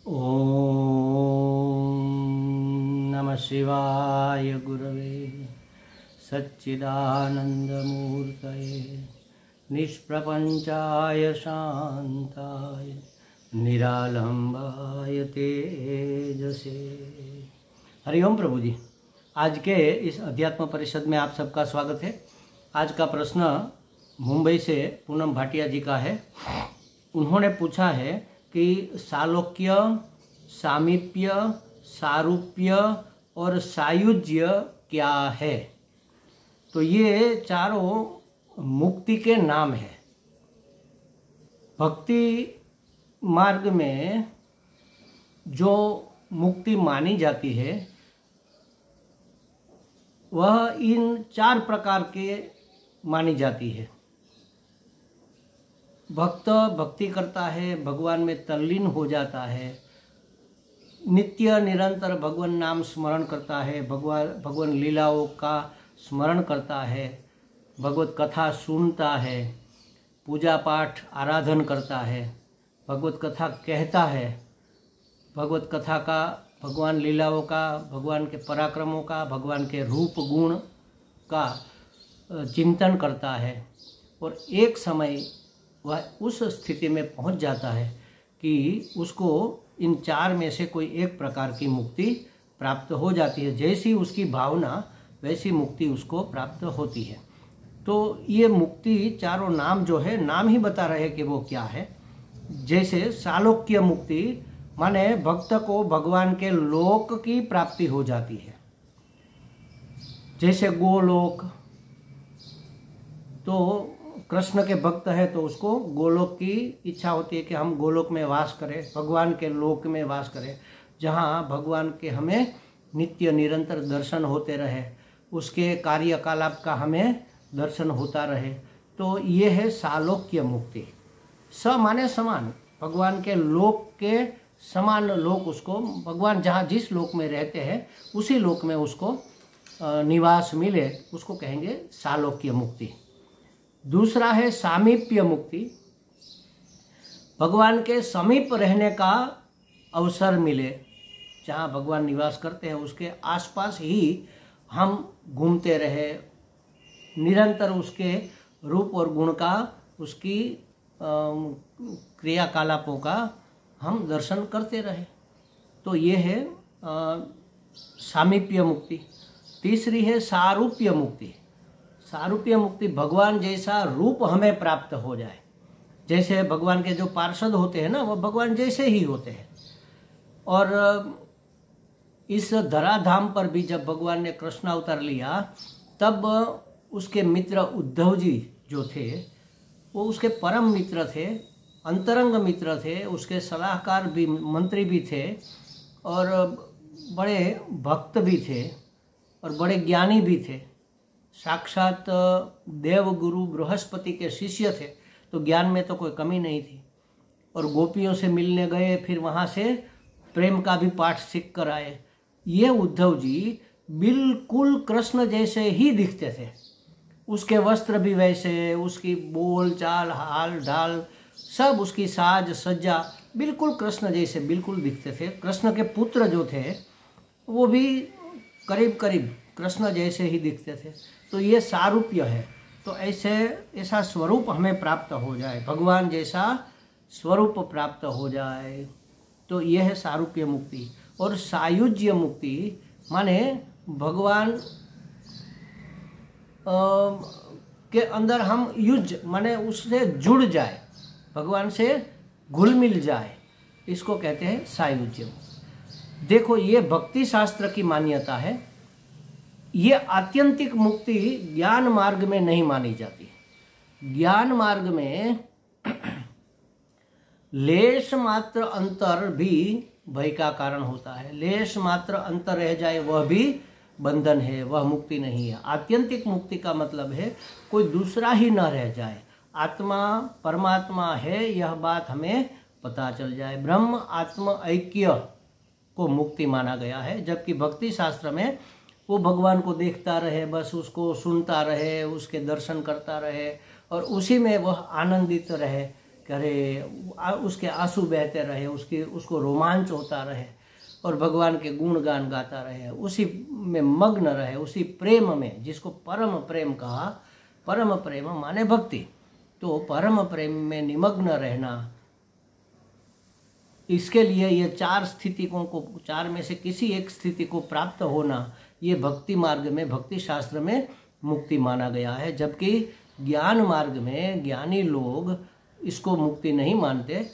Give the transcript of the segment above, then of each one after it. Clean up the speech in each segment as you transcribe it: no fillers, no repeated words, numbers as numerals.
ओम नमः शिवाय गुरवे सच्चिदानंदमूर्तये निष्प्रपंचाय शांताय निरालंबाय तेजसे। हरिओम प्रभु जी। आज के इस अध्यात्म परिषद में आप सबका स्वागत है। आज का प्रश्न मुंबई से पूनम भाटिया जी का है। उन्होंने पूछा है कि सालोक्य, सामीप्य, सारूप्य और सायुज्य क्या है। तो ये चारों मुक्ति के नाम है। भक्ति मार्ग में जो मुक्ति मानी जाती है वह इन चार प्रकार के मानी जाती है। भक्त भक्ति करता है, भगवान में तल्लीन हो जाता है, नित्य निरंतर भगवान नाम स्मरण करता है, भगवान लीलाओं का स्मरण करता है, भगवत कथा सुनता है, पूजा पाठ आराधन करता है, भगवत कथा कहता है, भगवत कथा का, भगवान लीलाओं का, भगवान के पराक्रमों का, भगवान के रूप गुण का चिंतन करता है। और एक समय वह उस स्थिति में पहुंच जाता है कि उसको इन चार में से कोई एक प्रकार की मुक्ति प्राप्त हो जाती है। जैसी उसकी भावना वैसी मुक्ति उसको प्राप्त होती है। तो ये मुक्ति चारों नाम जो है, नाम ही बता रहे हैं कि वो क्या है। जैसे सालोक्य मुक्ति माने भक्त को भगवान के लोक की प्राप्ति हो जाती है। जैसे गोलोक, तो कृष्ण के भक्त है तो उसको गोलोक की इच्छा होती है कि हम गोलोक में वास करें, भगवान के लोक में वास करें, जहाँ भगवान के हमें नित्य निरंतर दर्शन होते रहे, उसके कार्यकलाप का हमें दर्शन होता रहे। तो ये है सालोक्य मुक्ति। स माने समान, भगवान के लोक के समान लोक, उसको भगवान जहाँ जिस लोक में रहते हैं उसी लोक में उसको निवास मिले, उसको कहेंगे सालोक्य मुक्ति। दूसरा है सामीप्य मुक्ति। भगवान के समीप रहने का अवसर मिले, जहाँ भगवान निवास करते हैं उसके आसपास ही हम घूमते रहे, निरंतर उसके रूप और गुण का, उसकी क्रियाकलापों का हम दर्शन करते रहे। तो ये है सामीप्य मुक्ति। तीसरी है सारूप्य मुक्ति। सारूप्य मुक्ति भगवान जैसा रूप हमें प्राप्त हो जाए। जैसे भगवान के जो पार्षद होते हैं ना, वो भगवान जैसे ही होते हैं। और इस धराधाम पर भी जब भगवान ने कृष्ण अवतार लिया, तब उसके मित्र उद्धव जी जो थे वो उसके परम मित्र थे, अंतरंग मित्र थे, उसके सलाहकार भी, मंत्री भी थे, और बड़े भक्त भी थे और बड़े ज्ञानी भी थे। साक्षात देव गुरु बृहस्पति के शिष्य थे, तो ज्ञान में तो कोई कमी नहीं थी। और गोपियों से मिलने गए, फिर वहाँ से प्रेम का भी पाठ सीख कर आए। ये उद्धव जी बिल्कुल कृष्ण जैसे ही दिखते थे। उसके वस्त्र भी वैसे, उसकी बोल चाल, हाल ढाल, सब उसकी साज सज्जा बिल्कुल कृष्ण जैसे बिल्कुल दिखते थे। कृष्ण के पुत्र जो थे वो भी करीब करीब कृष्ण जैसे ही दिखते थे। तो ये सारूप्य है। तो ऐसा स्वरूप हमें प्राप्त हो जाए, भगवान जैसा स्वरूप प्राप्त हो जाए, तो यह है सारूप्य मुक्ति। और सायुज्य मुक्ति माने भगवान के अंदर हम युज माने उससे जुड़ जाए, भगवान से घुल मिल जाए, इसको कहते हैं सायुज्य। देखो, ये भक्ति शास्त्र की मान्यता है। ये आत्यंतिक मुक्ति ज्ञान मार्ग में नहीं मानी जाती। ज्ञान मार्ग में लेश मात्र अंतर भी भय का कारण होता है। लेश मात्र अंतर रह जाए वह भी बंधन है, वह मुक्ति नहीं है। आत्यंतिक मुक्ति का मतलब है कोई दूसरा ही न रह जाए, आत्मा परमात्मा है यह बात हमें पता चल जाए। ब्रह्म आत्म ऐक्य को मुक्ति माना गया है। जबकि भक्ति शास्त्र में वो भगवान को देखता रहे, बस उसको सुनता रहे, उसके दर्शन करता रहे और उसी में वह आनंदित रहे, करे, उसके आंसू बहते रहे, उसको रोमांच होता रहे और भगवान के गुणगान गाता रहे, उसी में मग्न रहे, उसी प्रेम में, जिसको परम प्रेम कहा। परम प्रेम माने भक्ति। तो परम प्रेम में निमग्न रहना, इसके लिए ये 4 स्थितियों को, 4 में से किसी एक स्थिति को प्राप्त होना, ये भक्ति मार्ग में, भक्ति शास्त्र में मुक्ति माना गया है। जबकि ज्ञान मार्ग में ज्ञानी लोग इसको मुक्ति नहीं मानते,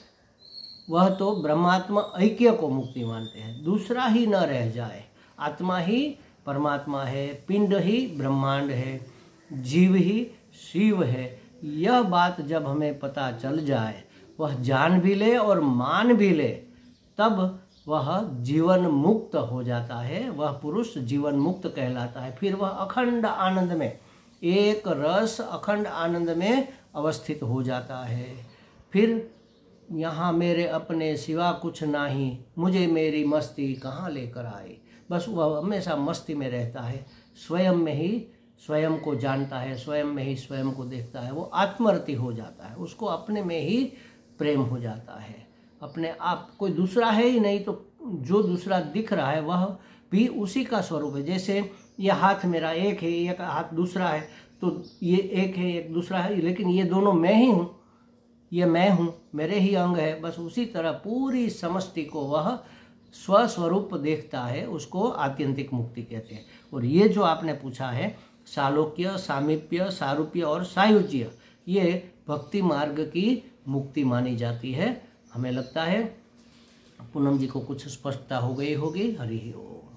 वह तो ब्रह्मात्मा ऐक्य को मुक्ति मानते हैं। दूसरा ही न रह जाए, आत्मा ही परमात्मा है, पिंड ही ब्रह्मांड है, जीव ही शिव है। यह बात जब हमें पता चल जाए, वह जान भी ले और मान भी ले, तब वह जीवन मुक्त हो जाता है। वह पुरुष जीवन मुक्त कहलाता है। फिर वह अखंड आनंद में, एक रस अखंड आनंद में अवस्थित हो जाता है। फिर यहाँ मेरे अपने सिवा कुछ नहीं, मुझे मेरी मस्ती कहाँ लेकर आए। बस वह हमेशा मस्ती में रहता है, स्वयं में ही स्वयं को जानता है, स्वयं में ही स्वयं को देखता है। वो आत्मरति हो जाता है, उसको अपने में ही प्रेम हो जाता है। अपने आप कोई दूसरा है ही नहीं, तो जो दूसरा दिख रहा है वह भी उसी का स्वरूप है। जैसे ये हाथ मेरा एक है, एक हाथ दूसरा है, तो ये एक है, एक दूसरा है, लेकिन ये दोनों मैं ही हूँ, ये मैं हूँ, मेरे ही अंग है। बस उसी तरह पूरी समष्टि को वह स्वस्वरूप देखता है, उसको आत्यंतिक मुक्ति कहते हैं। और ये जो आपने पूछा है, सालोक्य, सामीप्य, सारूप्य और सायुज्य, ये भक्ति मार्ग की मुक्ति मानी जाती है। हमें लगता है पूनम जी को कुछ स्पष्टता हो गई होगी। हरि ओम।